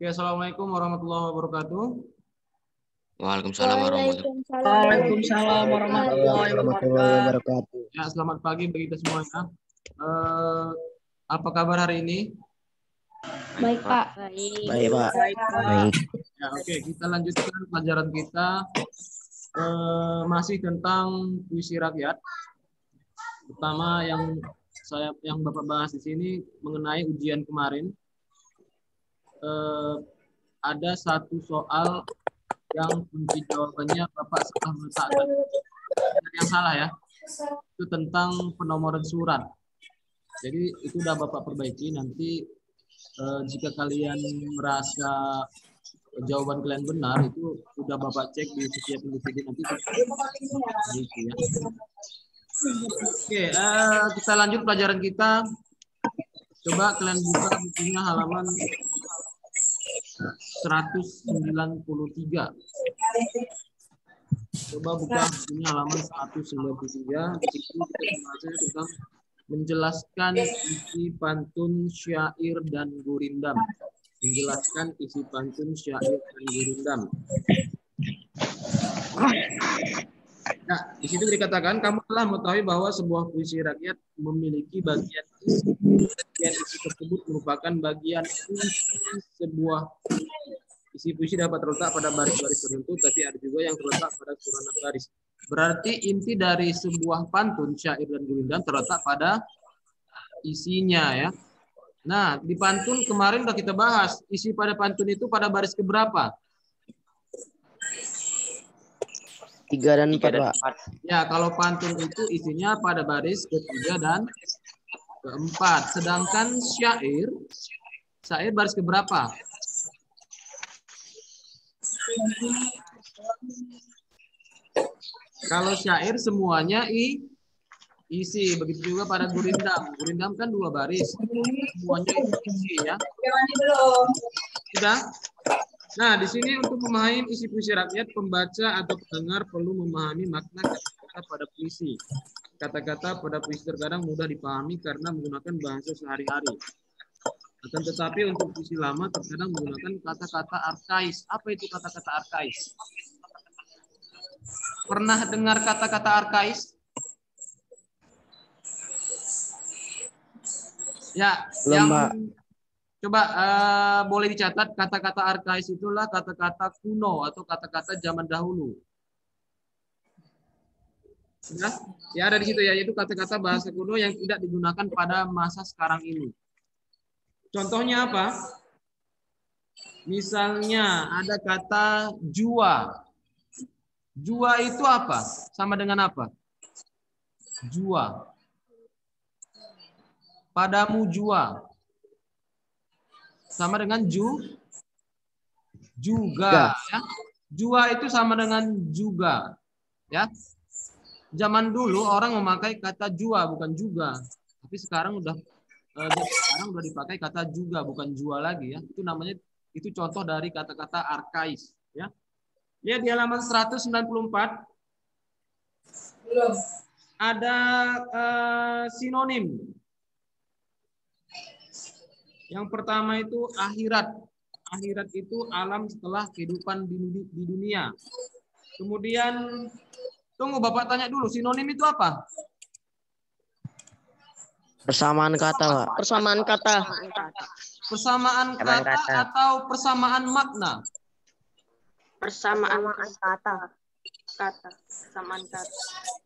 Oke, assalamualaikum warahmatullahi wabarakatuh. Waalaikumsalam Waalaikumsalam warahmatullahi wabarakatuh. Ya, selamat pagi bagi kita semuanya. Apa kabar hari ini? Baik, Pak. Baik, Pak. Baik. Ya, oke, kita lanjutkan pelajaran kita masih tentang puisi rakyat. Pertama yang Bapak bahas di sini mengenai ujian kemarin. Ada satu soal yang kunci jawabannya Bapak salah meletakkan. Yang salah ya. Itu tentang penomoran surat. Jadi itu udah Bapak perbaiki. Nanti jika kalian merasa jawaban kalian benar, itu sudah Bapak cek di setiap individu nanti. Gitu ya. Oke, kita lanjut pelajaran kita. Coba kalian buka bukunya halaman 193. Coba buka bukunya halaman 193. Di situ kita membahasnya tentang menjelaskan isi pantun, syair, dan gurindam. Menjelaskan isi pantun, syair, dan gurindam. Nah, di situ dikatakan kamu telah mengetahui bahwa sebuah puisi rakyat memiliki bagian isi. Bagian isi tersebut merupakan bagian isi sebuah isi puisi dapat terletak pada baris-baris tertentu, tapi ada juga yang terletak pada susunan baris. Berarti inti dari sebuah pantun, syair, dan gurindam terletak pada isinya ya. Nah, di pantun kemarin udah kita bahas, isi pada pantun itu pada baris keberapa? 3 dan 4, Pak. Ya, kalau pantun itu isinya pada baris ketiga dan keempat. Sedangkan syair baris keberapa? Kalau syair semuanya isi. Begitu juga pada gurindam. Gurindam kan 2 baris. Semuanya isi ya. Sudah? Nah, di sini untuk memahami isi puisi rakyat, pembaca atau pendengar perlu memahami makna kata-kata pada puisi. Kata-kata pada puisi terkadang mudah dipahami karena menggunakan bahasa sehari-hari. Akan tetapi untuk puisi lama terkadang menggunakan kata-kata arkais. Apa itu kata-kata arkais? Pernah dengar kata-kata arkais? Ya, yang coba boleh dicatat kata-kata arkais itulah kata-kata kuno atau kata-kata zaman dahulu. Sudah? Ya ada di situ ya, yaitu kata-kata bahasa kuno yang tidak digunakan pada masa sekarang ini. Contohnya apa? Misalnya ada kata jua. Jua itu apa? Sama dengan apa? Jua. Padamu jua. Sama dengan juga ya. Jua itu sama dengan juga ya. Zaman dulu orang memakai kata jua bukan juga. Tapi sekarang udah dipakai kata juga bukan jua lagi ya. Itu namanya contoh dari kata-kata arkais ya. Lihat di halaman 194. Belum. Ada sinonim. Yang pertama itu akhirat. Akhirat itu alam setelah kehidupan di dunia. Kemudian, tunggu Bapak tanya dulu, sinonim itu apa? Persamaan kata, Pak. Persamaan kata. Persamaan kata atau persamaan makna? Persamaan kata. Persamaan kata.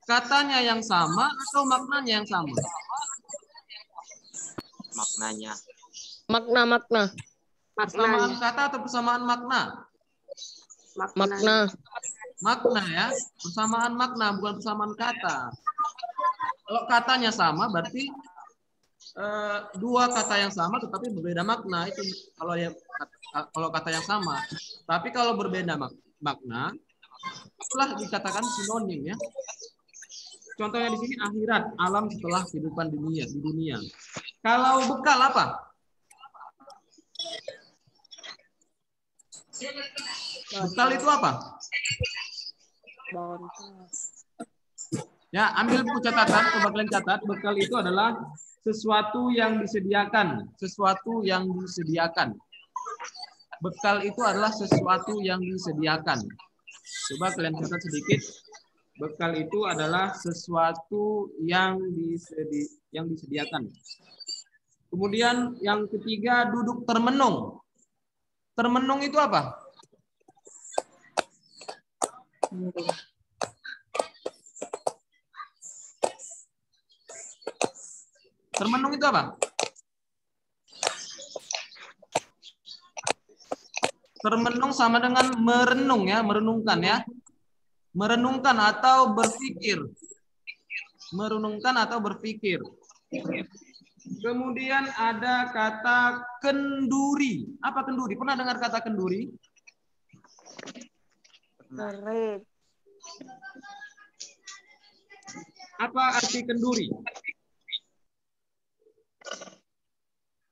Katanya yang sama atau maknanya yang sama? Maknanya. Makna. Persamaan kata atau persamaan makna? Makna. Makna ya, persamaan makna bukan persamaan kata. Kalau katanya sama berarti 2 kata yang sama tetapi berbeda makna itu kalau kata yang sama. Tapi kalau berbeda makna itulah dikatakan sinonim ya. Contohnya di sini akhirat, alam setelah kehidupan di dunia. Kalau bekal apa? Bekal itu apa? Ya, ambil buku catatan, coba kalian catat. Bekal itu adalah sesuatu yang disediakan. Bekal itu adalah sesuatu yang disediakan. Coba kalian catat sedikit. Bekal itu adalah sesuatu yang disediakan. Kemudian yang ketiga, duduk termenung. Termenung itu apa? Termenung itu apa? Termenung sama dengan merenung ya, merenungkan ya. Merenungkan atau berpikir. Merenungkan atau berpikir. Kemudian ada kata kenduri. Apa kenduri? Pernah dengar kata kenduri? Apa arti kenduri?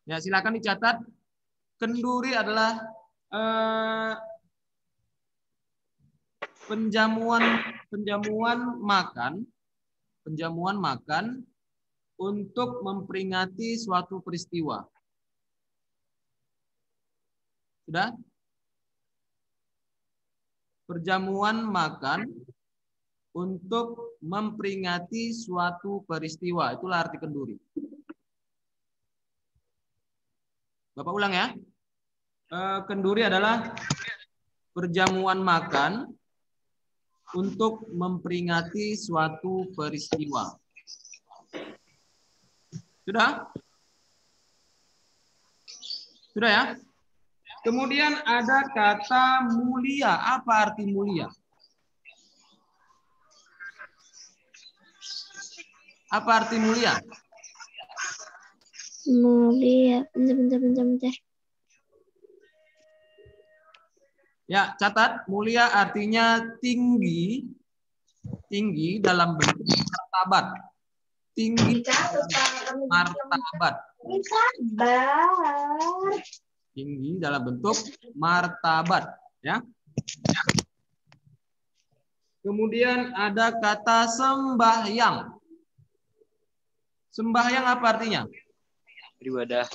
Ya, silakan dicatat. Kenduri adalah penjamuan makan untuk memperingati suatu peristiwa. Sudah? Perjamuan makan untuk memperingati suatu peristiwa. Itulah arti kenduri. Bapak ulang ya. Kenduri adalah perjamuan makan untuk memperingati suatu peristiwa. Sudah? Sudah ya? Kemudian ada kata mulia. Apa arti mulia? Apa arti mulia? Mulia. Bentar. Ya, catat. Mulia artinya tinggi. Tinggi dalam bentuk martabat. Tinggi dalam martabat. Tinggi dalam bentuk martabat. Ya. Kemudian ada kata sembahyang. Sembahyang apa artinya? Beribadah.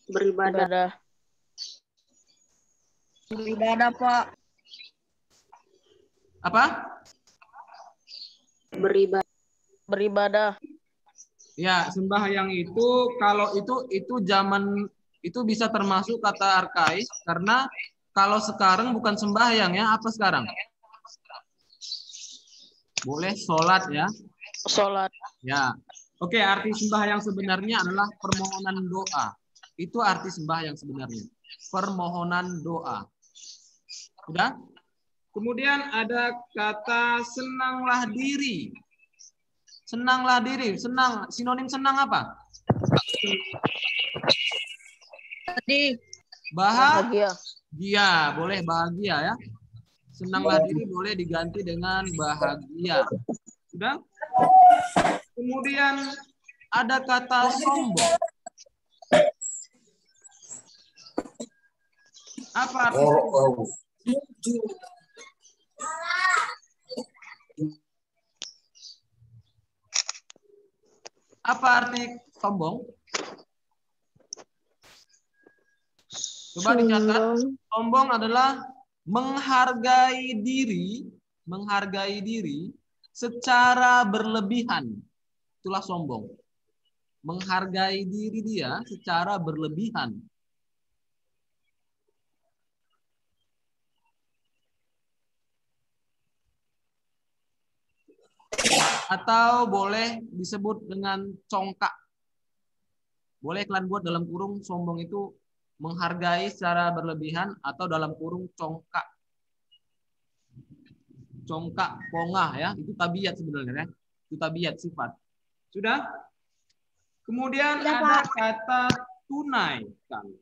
Beribadah. Beribadah, Pak. Apa? Beribadah. Ya, sembahyang itu kalau itu zaman itu bisa termasuk kata arkais karena kalau sekarang bukan sembahyang ya, apa sekarang? Boleh sholat ya. Sholat. Ya. Oke, arti sembahyang sebenarnya adalah permohonan doa. Itu arti sembahyang sebenarnya. Permohonan doa. Sudah? Kemudian ada kata senanglah diri. Senanglah diri. Senang. Sinonim senang apa? Tadi. Bahagia. Boleh bahagia ya. Senanglah diri boleh diganti dengan bahagia. Sudah? Kemudian ada kata sombong. Apa arti sombong? Apa arti sombong? Coba dicatat. Sombong adalah menghargai diri secara berlebihan. Itulah sombong. Menghargai diri dia secara berlebihan. Atau boleh disebut dengan congkak. Boleh kalian buat dalam kurung sombong itu menghargai secara berlebihan atau dalam kurung congkak. Congkak, pongah ya, itu tabiat sebenarnya. Itu tabiat sifat. Sudah? Kemudian ada kata tunaikan.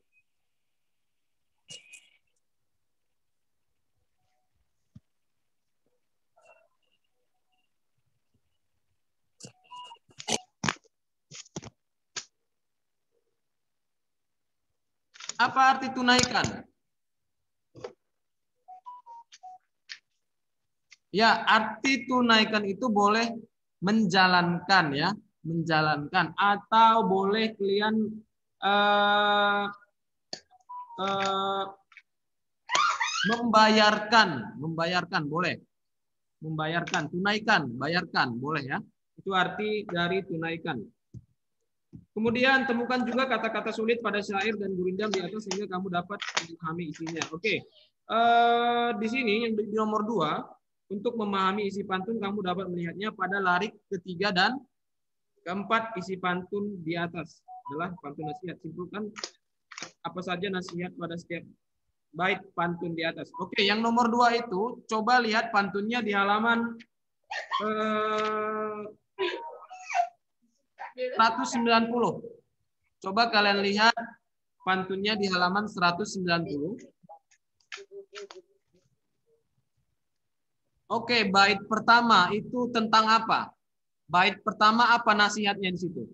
Apa arti tunaikan? Ya, arti tunaikan itu boleh menjalankan ya, menjalankan atau boleh kalian Membayarkan boleh. Membayarkan, tunaikan, bayarkan, boleh ya. Itu arti dari tunaikan. Kemudian temukan juga kata-kata sulit pada syair dan gurindam di atas sehingga kamu dapat memahami isinya. Oke. Di sini yang di nomor 2, untuk memahami isi pantun kamu dapat melihatnya pada larik ketiga dan keempat. Isi pantun di atas adalah pantun nasihat. Simpulkan apa saja nasihat pada setiap bait pantun di atas. Oke, yang nomor 2 itu coba lihat pantunnya di halaman 190. Coba kalian lihat pantunnya di halaman 190. Oke, bait pertama itu tentang apa? Bait pertama apa nasihatnya di situ?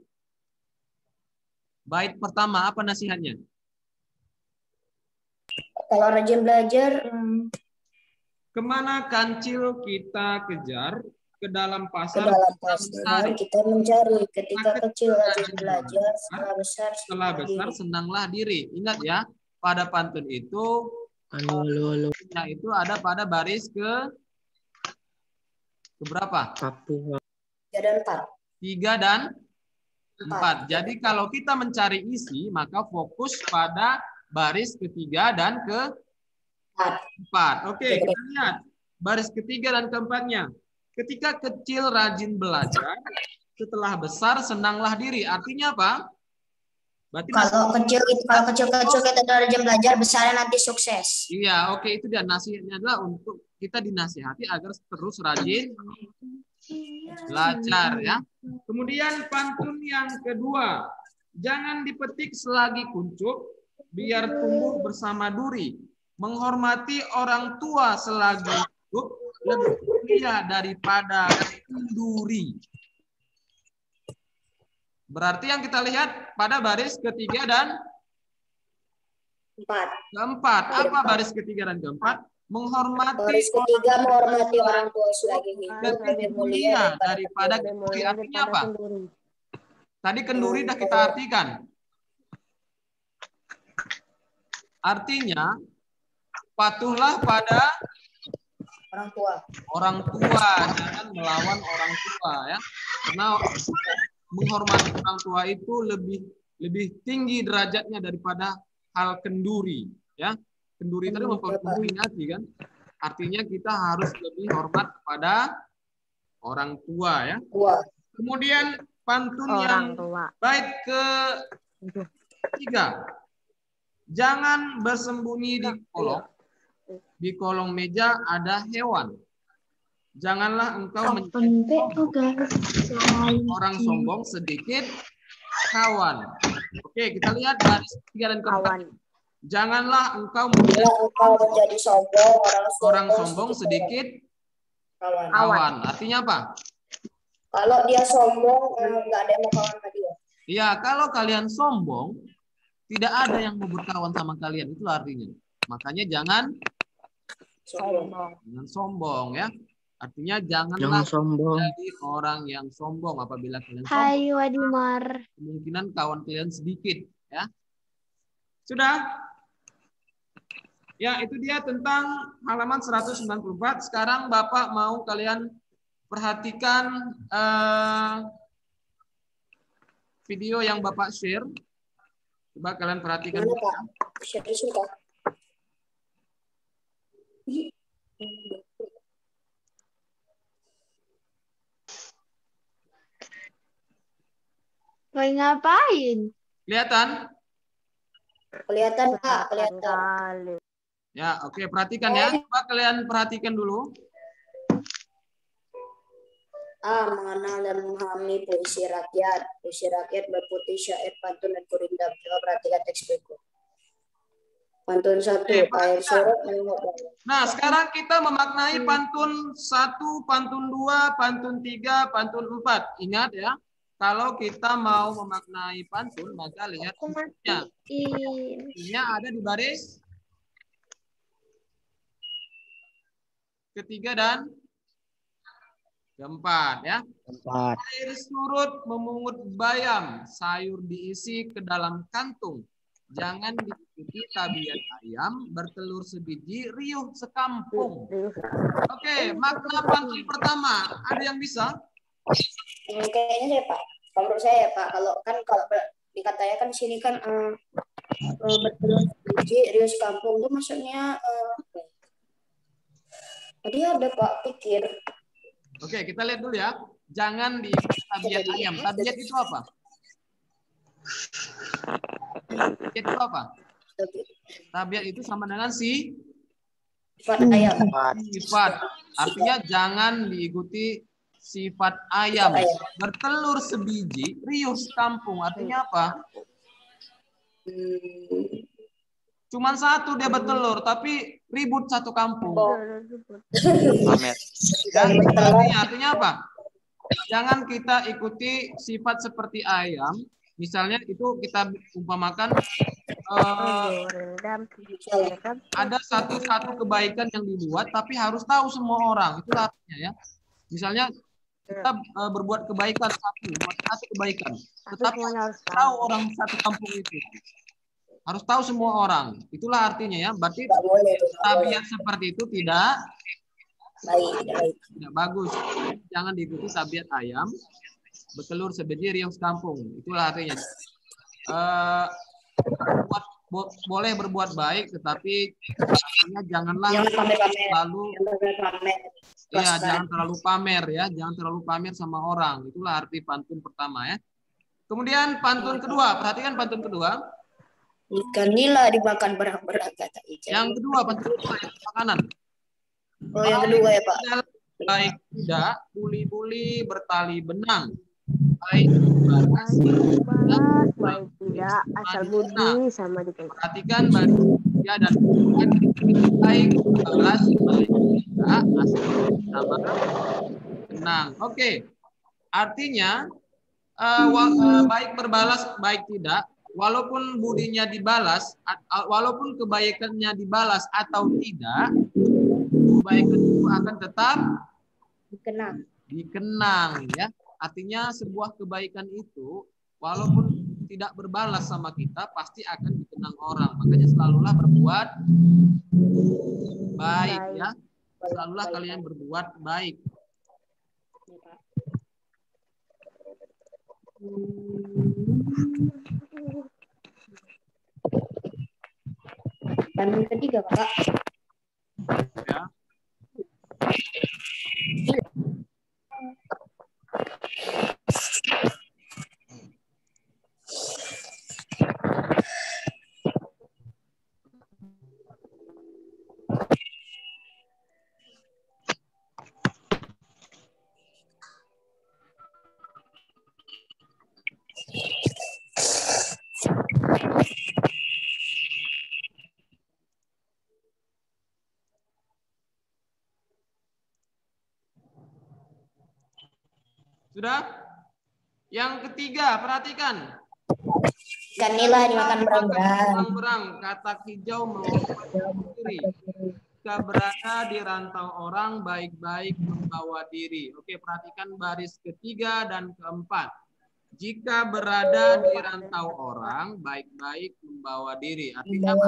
Bait pertama apa nasihatnya? Kalau rajin belajar, Kemana kancil kita kejar? Ke dalam ke pasar dalam kita pasar mencari. kita mencari. Ketika Maka kecil rajin rajin belajar, setelah besar setelah besar senanglah diri. Ingat ya, pada pantun itu itu ada pada baris ke berapa? 3 dan 4. 3 dan 4. Jadi kalau kita mencari isi, maka fokus pada baris ketiga dan keempat. Oke, kita lihat baris ketiga dan keempatnya. Ketika kecil rajin belajar, setelah besar senanglah diri. Artinya apa? Berarti Kalau kecil kita rajin belajar, besarnya nanti sukses. iya, oke, itu dia nasihatnya adalah untuk kita dinasihati agar terus rajin belajar ya. Kemudian pantun yang kedua, jangan dipetik selagi kuncup, biar tumbuh bersama duri. Menghormati orang tua selagi hidup lebih mulia daripada kenduri. Berarti yang kita lihat pada baris ketiga dan 4. keempat. Apa baris ketiga dan keempat? Menghormati Baris ketiga menghormati orang tua selagi hidup lebih mulia daripada kenduri. Artinya apa? Tadi kenduri dah kita artikan. Artinya patuhlah pada orang tua, jangan melawan orang tua ya. Karena menghormati orang tua itu lebih tinggi derajatnya daripada hal kenduri ya. Kenduri tadi memperingati kan. Artinya kita harus lebih hormat kepada orang tua ya. Kemudian pantun yang bait ketiga. Jangan bersembunyi di kolong. Di kolong meja ada hewan. Janganlah engkau menjadi orang sombong sedikit kawan. Oke, kita lihat baris 3 dan keempat. Janganlah engkau menjadi sombong, orang sombong sedikit kawan. Artinya apa? Kalau dia sombong, nggak ada yang mau kawan sama dia. Iya, kalau kalian sombong, tidak ada yang mau berkawan sama kalian. Itu artinya. Makanya jangan sombong ya. Artinya janganlah jadi orang yang sombong apabila kalian sombong. Hai Wadimar. Kemungkinan kawan kalian sedikit ya. Sudah? Ya, itu dia tentang halaman 194. Sekarang Bapak mau kalian perhatikan video yang Bapak share. Coba kalian perhatikan. Lagi ngapain? Kelihatan? Kelihatan, Pak. Kelihatan. Ya, oke. Perhatikan ya. Coba kalian perhatikan dulu. Mengenal dan memahami puisi rakyat. Puisi rakyat berputih syair, pantun, dan gurindam. Coba perhatikan teks berikut. Pantun 1, air surut menguap. Nah, sekarang kita memaknai pantun 1, pantun 2, pantun 3, pantun 4. Ingat ya, kalau kita mau memaknai pantun, maka lihat isinya. Isinya ada di baris ketiga dan keempat ya. Air surut memungut bayam, sayur diisi ke dalam kantung. Jangan diikuti tabiat ayam bertelur sebiji, riuh sekampung. Oke, makna pantun pertama. Ada yang bisa? Kayaknya saya Pak. Kalau menurut saya Pak, kalau dikatanya kan di sini kan bertelur biji rius kampung itu maksudnya tadi ada Pak pikir. Oke, kita lihat dulu ya. Jangan diikuti tabiat ayam. Tabiat itu apa? Tabiat itu apa? Tabiat itu sama dengan Sifat ayam. sifat. Artinya jangan diikuti sifat ayam. Bertelur sebiji, riuh sekampung. Artinya apa? Cuman satu dia bertelur, tapi ribut satu kampung. Pamer. Ya, artinya apa? Jangan kita ikuti sifat seperti ayam. Misalnya itu kita umpamakan ada satu kebaikan yang dibuat, tapi harus tahu semua orang. Itulah artinya ya. Misalnya kita berbuat kebaikan satu kebaikan, tetapi harus tahu orang satu kampung itu. Harus tahu semua orang. Itulah artinya ya. Berarti tabiat seperti itu tidak bagus. Jangan diikuti tabiat ayam bertelur sebiji riuh sekampung. Itulah artinya. Boleh berbuat baik, tetapi janganlah jangan terlalu pamer ya. Jangan terlalu pamer sama orang. Itulah arti pantun pertama ya. Kemudian pantun kedua. Perhatikan pantun kedua. Ikan nila dimakan berak-berak kata ikan. Yang kedua pantun makanan. Oh, yang kedua ya Pak. Baik tidak, buli-buli bertali benang. Baik tidak asal budi sama di. Perhatikan balik ya dan baik balas baik tidak asal sama benang. Oke. Artinya baik berbalas baik tidak, walaupun budinya dibalas, walaupun kebaikannya dibalas atau tidak, kebaikan itu akan tetap dikenang ya. Artinya sebuah kebaikan itu walaupun tidak berbalas sama kita pasti akan dikenang orang. Makanya selalulah berbuat baik ya. Selalulah kalian berbuat baik. Pantun ketiga Pak. Ya. Sudah? Yang ketiga, perhatikan. Ikan nila dimakan berang-berang. Katak hijau melompat diri. Jika berada di rantau orang, baik-baik membawa diri. Oke, perhatikan baris ketiga dan keempat. Jika berada di rantau orang, baik-baik membawa diri. Artinya apa?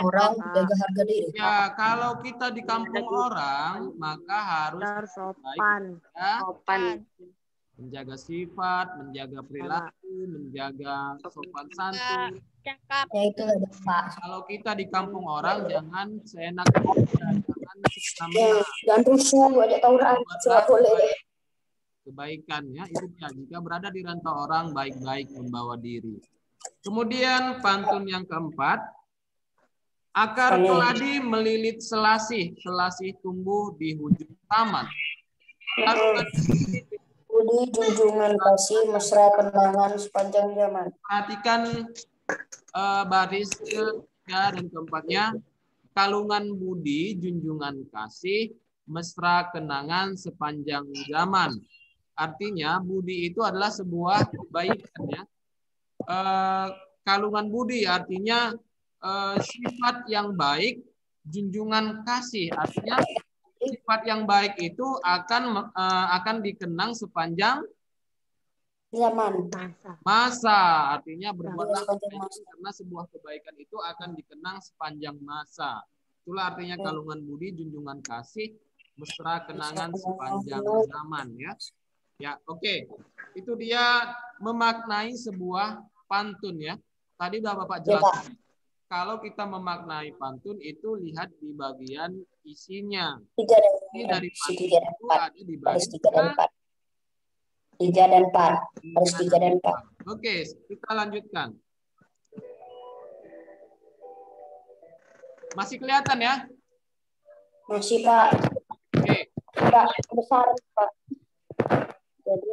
Orang jaga harga diri. Ya, kalau kita di kampung orang, maka harus sopan. Menjaga sifat, menjaga perilaku, menjaga sopan santun. Ya itu Pak. Kalau kita di kampung orang, jangan seenaknya, jangan rusuh, aja tawuran, boleh. Kebaikan ya, itu ya. Jika berada di rantau orang, baik-baik membawa diri. Kemudian pantun yang keempat, akar keladi melilit selasih, selasih tumbuh di hujung taman. Budi junjungan kasih mesra kenangan sepanjang zaman. Perhatikan baris ketiga dan keempatnya, kalungan budi junjungan kasih mesra kenangan sepanjang zaman. Artinya budi itu adalah sebuah kebaikan ya. Kalungan budi artinya sifat yang baik, junjungan kasih artinya sifat yang baik itu akan dikenang sepanjang Zaman. Masa, artinya berbuatlah Sepanjang kebaikan masa. karena sebuah kebaikan itu akan dikenang sepanjang masa. Itulah artinya kalungan budi, junjungan kasih, mesra kenangan sepanjang zaman ya. Ya, oke. Itu dia memaknai sebuah pantun ya. Tadi udah Bapak Ya, Pak. jelaskan. Kalau kita memaknai pantun itu lihat di bagian isinya. 3 dan Ini dari 4. pantun 3 dan itu 4. ada di Harus 3 dan bagian 4. 3 dan 4. Harus 3 dan 4. Oke, kita lanjutkan. Masih kelihatan ya? Masih, Pak. Oke. Pak, besar, Pak. Jadi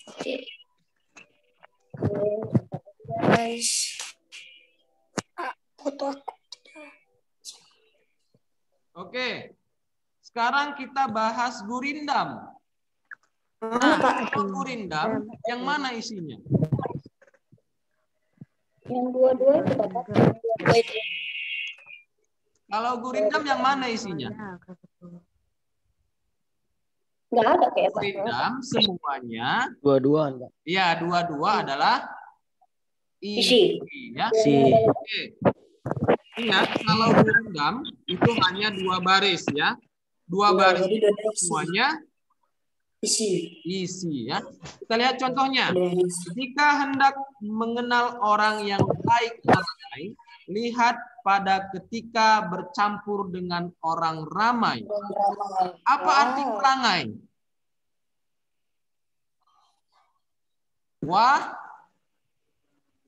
oke. Guys. Foto aku. Oke. Sekarang kita bahas gurindam. Mana, Pak? Kalau gurindam, yang mana isinya? Yang dua-dua itu, Pak. Dua-dua itu. Kalau gurindam yang mana isinya? Nggak ada kayak Pak. Gurindam semuanya, Dua-dua enggak? ya dua-dua adalah Isi. ya. Si. Oke. Ingat, kalau gurindam itu hanya 2 baris ya. 2 baris Jadi dua-dua isi. semuanya isi ya. Kita lihat contohnya. Dua-dua isi. Jika hendak mengenal orang yang baik ramai, lihat pada ketika bercampur dengan orang ramai. Ramai. Apa arti perangai?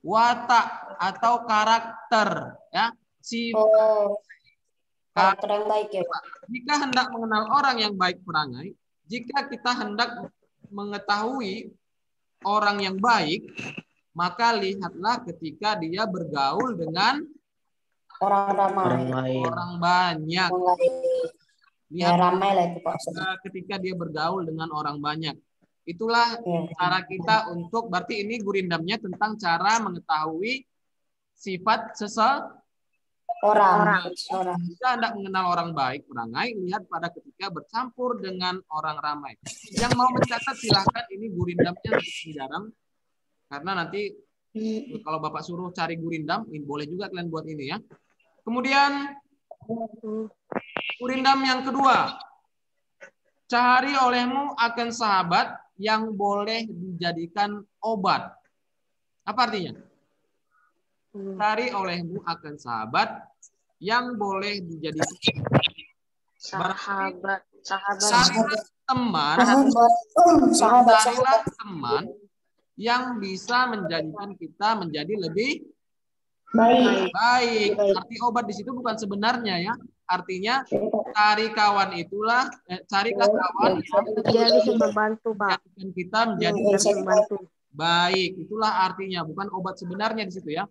Watak atau karakter ya. Oh, karakter yang baik ya, Pak. Jika hendak mengenal orang yang baik perangai, jika kita hendak mengetahui orang yang baik, maka lihatlah ketika dia bergaul dengan Orang ramai. Orang lain. orang banyak. Orang lain. Ya, Lihat ramai lah itu, Pak. ketika dia bergaul dengan orang banyak. Itulah Ya. cara kita untuk, berarti ini gurindamnya tentang cara mengetahui sifat Orang. Jika hendak mengenal orang baik perangai, lihat pada ketika bercampur dengan orang ramai. Yang mau mencatat silahkan, ini gurindamnya jarang. Karena nanti kalau Bapak suruh cari gurindam, boleh juga kalian buat ini ya. Kemudian gurindam yang kedua. Cari olehmu akan sahabat yang boleh dijadikan obat. Apa artinya? Cari olehmu akan sahabat yang boleh dijadikan Sahabat. carilah teman, carilah teman yang bisa menjadikan kita menjadi lebih baik. Arti obat di situ bukan sebenarnya ya. Artinya cari kawan itulah, carilah kawan Dia bisa membantu, Pak. yang kita menjadi Membantu. baik. Itulah artinya, bukan obat sebenarnya di situ ya.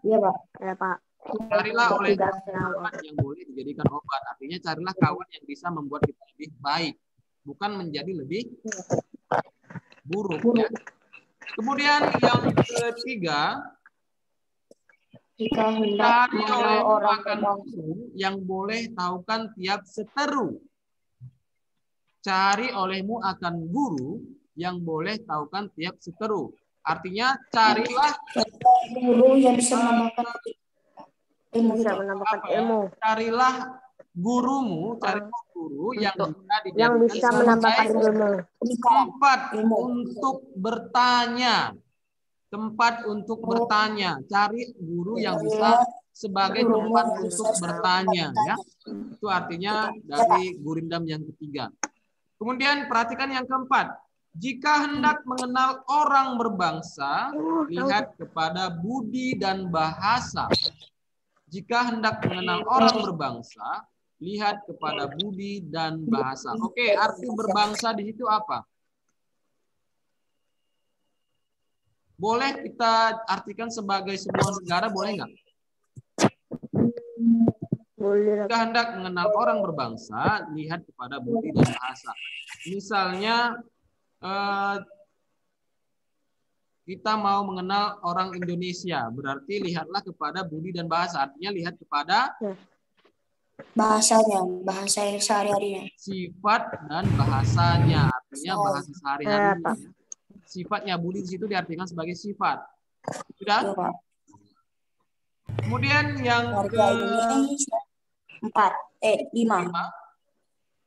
Iya, Pak. Ya, Pak. Carilah oleh Tidak kawan yang boleh dijadikan obat. Artinya carilah kawan yang bisa membuat kita lebih baik, bukan menjadi lebih buruk ya. Kemudian yang ketiga, Jika hendak cari mengenal oleh orang akan guru yang boleh tahukan tiap seteru. Cari olehmu akan guru yang boleh tahukan tiap seteru. Artinya carilah guru yang bisa menambahkan ilmu bisa kita. menambahkan apa ya? ilmu. Carilah gurumu, carilah guru yang bisa dijadikan Yang bisa menambahkan sebagai ilmu. tempat untuk bertanya. Tempat untuk bertanya. Cari guru yang bisa sebagai tempat untuk bertanya ya. Itu artinya dari gurindam yang ketiga. Kemudian perhatikan yang keempat. Jika hendak mengenal orang berbangsa, lihat kepada budi dan bahasa. Jika hendak mengenal orang berbangsa, lihat kepada budi dan bahasa. Oke, arti berbangsa di situ apa? Boleh kita artikan sebagai sebuah negara, boleh nggak? Boleh. Jika hendak mengenal orang berbangsa, lihat kepada budi dan bahasa. Misalnya, kita mau mengenal orang Indonesia, berarti lihatlah kepada budi dan bahasa. Artinya lihat kepada Bahasanya, bahasa yang sehari-harinya. Sifat dan bahasanya, artinya bahasa Pak. sehari-harinya. Sifatnya budi di situ diartikan sebagai sifat. Sudah? Iya, Pak. Kemudian yang Warga Indonesia 5.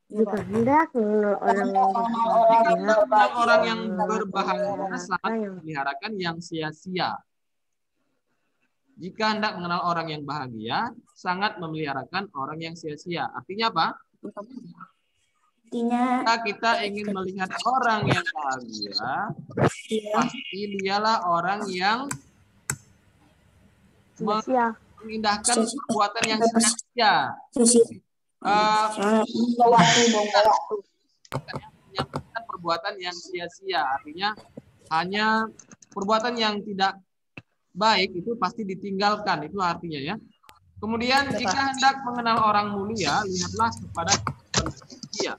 Jika hendak mengenal orang yang Tentang orang yang berbahagia berbahagia, sangat memeliharakan yang sia-sia. Jika hendak mengenal orang yang bahagia, sangat memeliharakan orang yang sia-sia. Artinya apa? Artinya Jika kita ingin melihat orang yang bahagia, pasti dialah orang yang sia-sia. mengindahkan perbuatan yang sia-sia. Menyampaikan perbuatan yang sia-sia, artinya hanya perbuatan yang tidak baik itu pasti ditinggalkan, itu artinya ya. Kemudian jika hendak mengenal orang mulia, lihatlah kepada dia.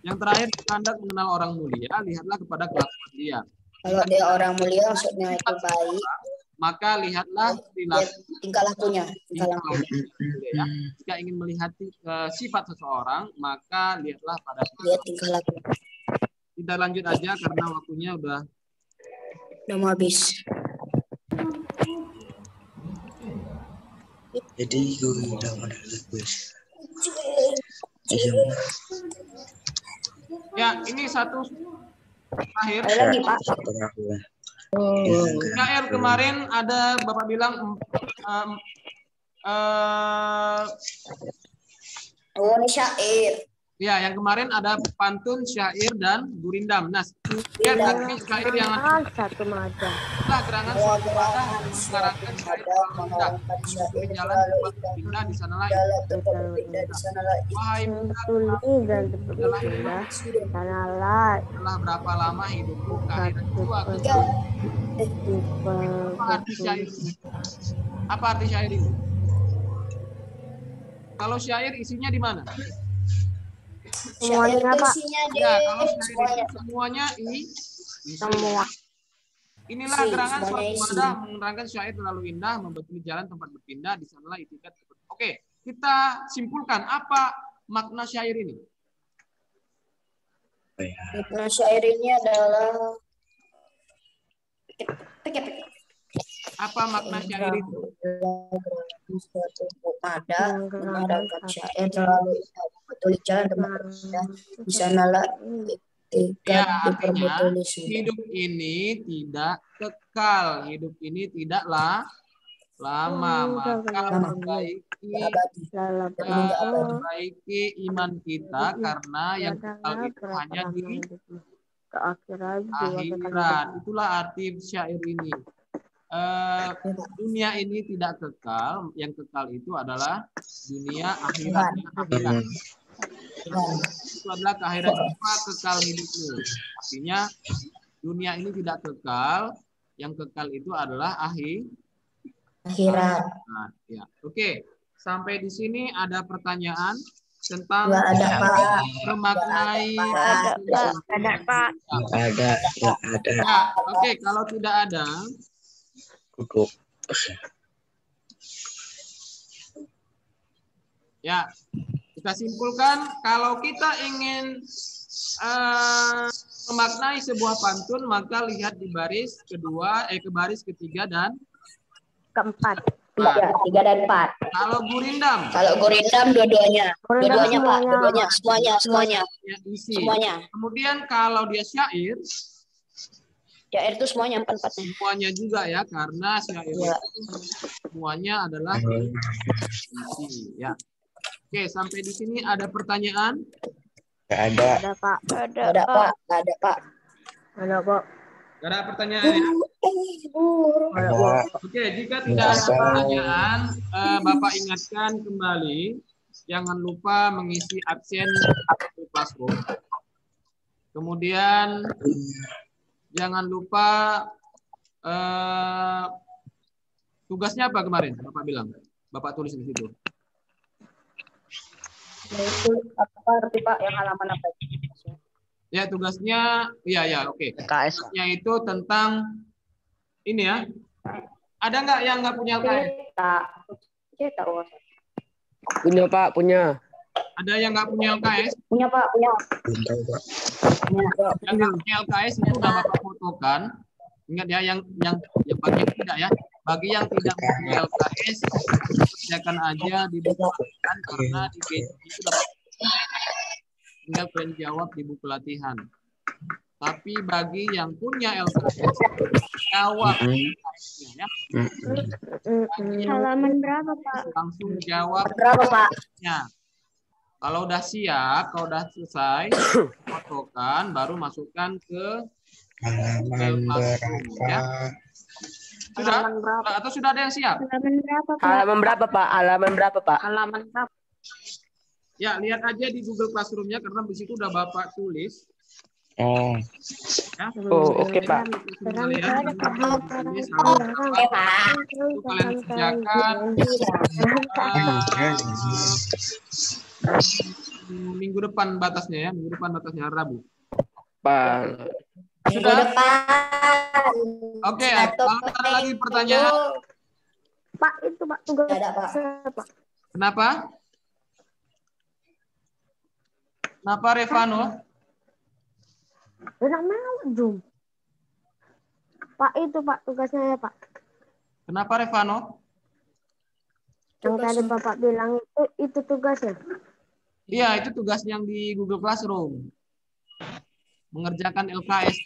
Yang terakhir, jika hendak mengenal orang mulia, lihatlah kepada kelakuan dia. Kalau dia orang mulia maksudnya itu baik, maka lihatlah tingkah lakunya. Ya. Jika ingin melihat sifat seseorang, maka lihatlah pada tingkah laku. Kita lanjut aja karena waktunya udah mau habis. Jadi gue udah modal quiz. Ya, ini satu terakhir. Ada lagi, Pak. Syair kemarin ada Bapak bilang ini syair. ya, yang kemarin ada pantun, syair, dan gurindam. Nah, lihat lagi syair yang Satu maja. Nah, gerangan suatu wadah mengarangkan syair indah. Di jalan tempat berpindah di sanalah wahai Tuli dan berpindah. Sanalah telah berapa lama hidupku keakhiran jiwa. Apa arti syair ini? Apa arti syair ini? Kalau syair isinya di mana? semuanya, Pak. Ya, kalau syair itu semuanya Semua. Inilah gerangan suatu wadah menerangkan syair terlalu indah, membatuli jalan tempat berpindah, di sanalah itikat. Oke, kita simpulkan apa makna syair ini. Makna syair ini adalah apa makna syair itu? Ada mengarangkan syair terlalu betul jalan tempat berpindah, di sanalah ya, artinya hidup ini tidak kekal, hidup ini tidaklah lama, maka perbaiki iman kita karena yang kekal itu hanya di akhirat. Itulah arti syair ini. Dunia ini tidak kekal, yang kekal itu adalah dunia akhirat. Itu adalah akhirat kita kekal hidupmu. Artinya dunia ini tidak kekal, yang kekal itu adalah akhirat. Ya. Oke, sampai di sini ada pertanyaan tentang memaknai Ada, Pak. Ada. Ya, oke, kalau tidak ada Cukup. ya, kita simpulkan kalau kita ingin memaknai sebuah pantun, maka lihat di baris kedua, ke baris ketiga dan keempat. 3 dan 4. Kalau gurindam? Kalau gurindam dua-duanya. Dua-duanya, Pak. Dua-duanya, semuanya. Ya, isi. Semuanya. Kemudian kalau dia syair? Syair itu semuanya 4-4-nya. Semuanya juga ya, karena syair itu semuanya adalah isi. Ya. Oke, sampai di sini ada pertanyaan? Ada. Ada, Pak. Ada, Pak. Ada, Pak. Ada, Pak. Gak ada pertanyaan ya? Oke, jika tidak ada pertanyaan, Bapak ingatkan kembali, jangan lupa mengisi absen di classroom. Kemudian jangan lupa tugasnya apa kemarin? Bapak bilang, Bapak tulis di situ. Itu apa arti, Pak, yang halaman apa? Ya, tugasnya, ya, oke. LKS. Tugasnya itu tentang ini ya. Ada nggak yang nggak punya LKS? Cetak. Punya Pak, punya. Ada yang nggak punya LKS? Punya Pak, punya. Belum tahu, Pak. Yang nggak punya LKS itu udah Bapak fotokan. Ingat ya, yang bagi yang tidak ya. Bagi yang tidak punya LKS, kerjakan aja di buku latihan karena di GC itu dapat tinggal kalian jawab di buku latihan. Tapi bagi yang punya LKS, jawab LKS-nya ya. Halaman berapa, Pak? Langsung jawab Berapa Pak? ya. Kalau udah siap, kalau udah selesai, fotokan, baru masukkan ke Halaman Classroom, berapa? ya. Sudah? Atau sudah ada yang siap? Halaman berapa, Pak? Halaman berapa Pak? Halaman berapa Pak? Halaman berapa? Ya, lihat aja di Google Classroom-nya karena di situ udah Bapak tulis. Oh, Ya. Oh, oke, Pak. Semua lihat. Ini Oke Pak. itu kalian kerjakan minggu depan batasnya ya, minggu depan batasnya Rabu. Pak. Minggu Sudah? depan. Oke, Satu kalau ada lagi pertanyaan, Pak, itu Pak tugas Tidak ada, Pak. saya, Pak. kenapa? Kenapa Revano? Udah mau Zoom. Pak, itu Pak tugasnya ya Pak. Kenapa Revano? Yang tadi Bapak bilang itu tugasnya. Iya, itu tugas yang di Google Classroom. Mengerjakan LKS.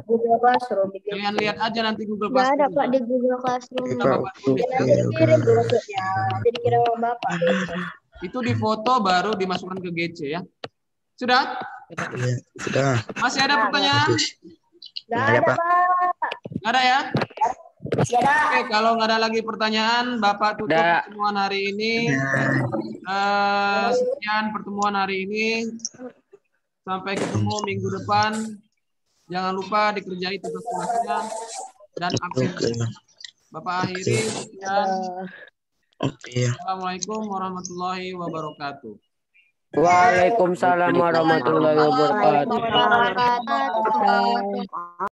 Google Classroom. Kalian lihat aja nanti Google Nggak ada, Classroom. Pak, di Google Classroom. Sudah Bapak tulis ya. Kirim maksudnya. Jadi kirim sama Bapak. Itu difoto baru dimasukkan ke GC ya. Sudah? iya, sudah. Masih ada pertanyaan? Nggak Nggak ada, ada Pak. Pak. Nggak ada ya? Nggak ada. Oke, kalau nggak ada lagi pertanyaan, Bapak tutup Nggak. pertemuan hari ini. Sekian pertemuan hari ini. Sampai ketemu minggu depan. Jangan lupa dikerjai tugas-tugasnya dan absen. Oke. Bapak akhiri. Sekian. Oke. Assalamualaikum warahmatullahi wabarakatuh. Waalaikumsalam warahmatullahi wabarakatuh. Waalaikumsalam warahmatullahi wabarakatuh.